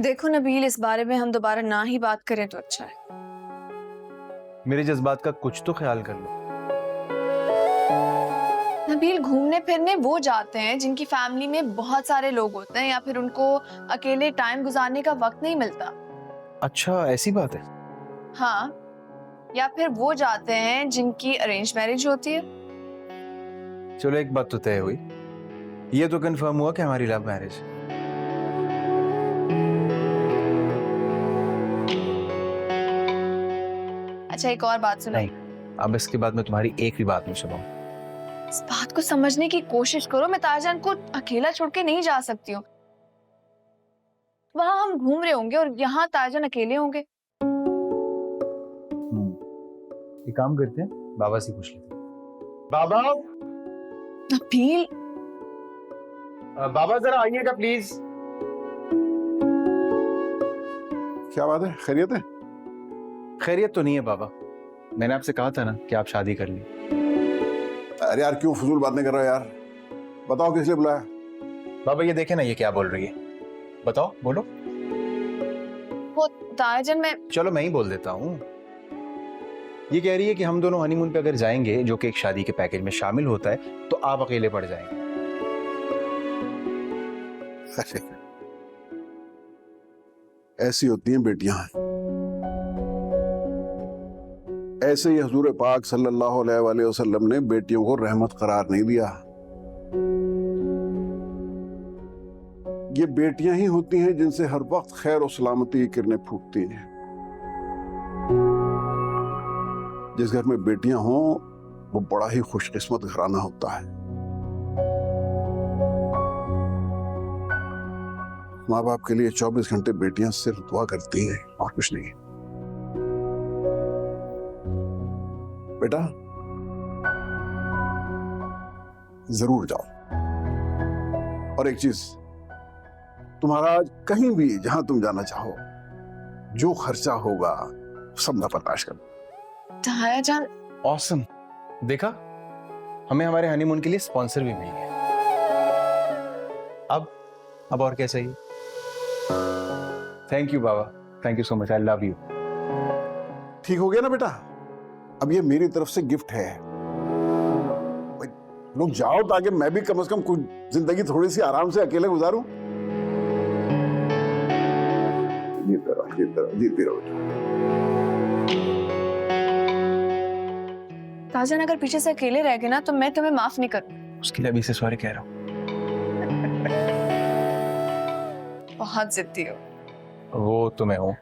देखो नबील, इस बारे में हम दोबारा ना ही बात करें तो अच्छा है। मेरे जज्बात का कुछ तो ख्याल कर लो। नबील, घूमने फिरने वो जाते हैं जिनकी फैमिली में बहुत सारे लोग होते हैं या फिर उनको अकेले टाइम गुजारने का वक्त नहीं मिलता। अच्छा, ऐसी बात है। हाँ, या फिर वो जाते हैं जिनकी अरेंज मैरिज होती है। चलो, एक बात तो तय हुई, ये तो कंफर्म हुआ कि हमारी लव मैरिज। अच्छा, एक और बात सुनाई। नहीं, अब इसके बाद मैं तुम्हारी एक भी बात नहीं सुनाऊं। इस बात को समझने की कोशिश करो, मैं तारजान को अकेला छोड़ के नहीं जा सकती हूँ। वहां हम घूम रहे होंगे और यहाँ तारजान अकेले होंगे। एक काम करते हैं, बाबा से पूछ लेते हैं। बाबा, नबील, बाबा जरा आइएगा प्लीज। क्या बात है? खैरियत है? खैरियत तो नहीं है बाबा, मैंने आपसे कहा था ना कि आप शादी कर ली। अरे यार, क्यों फजूल बातें कर रहे हो यार? बताओ किस लिए बुलाया? बाबा ये देखे ना, ये क्या बोल रही है, बताओ, बोलो। वो तारजान, मैं चलो मैं ही बोल देता हूँ। ये कह रही है कि हम दोनों हनीमून पे अगर जाएंगे, जो कि एक शादी के पैकेज में शामिल होता है, तो आप अकेले पड़ जाएंगे। ऐसी होती हैं बेटियां। ऐसे ही हुजूर पाक सल्लल्लाहु अलैहि वसल्लम ने बेटियों को रहमत करार नहीं दिया। ये बेटियां ही होती हैं जिनसे हर वक्त खैर और सलामती की किरणें फूटती हैं। जिस घर में बेटियां हों, वो बड़ा ही खुशकिस्मत घराना होता है। माँ बाप के लिए 24 घंटे बेटियां सिर्फ दुआ करती हैं और कुछ नहीं। बेटा, जरूर जाओ। और एक चीज, तुम्हारा कहीं भी जहां तुम जाना चाहो, जो खर्चा होगा सब मैं बर्दाश्त कर। तारजान, ऑसम, देखा, हमें हमारे हनीमून के लिए स्पॉन्सर भी मिल गया। अब और क्या चाहिए? Thank you Baba, thank you so much, I love you. ठीक हो गया ना बेटा? अब ये मेरी तरफ से गिफ्ट है। लोग जाओ ताकि मैं भी कम से कम कुछ जिंदगी थोड़ी सी आराम से अकेले गुजारूं। जीते रहो, जीते रहो, जीते रहो। तारजान, अगर पीछे से अकेले रह गए ना तो मैं तुम्हें माफ नहीं करूँ। उसके लिए अभी से सॉरी कह रहा हूँ। बहुत जिद्दी हो। वो तो मैं हूँ।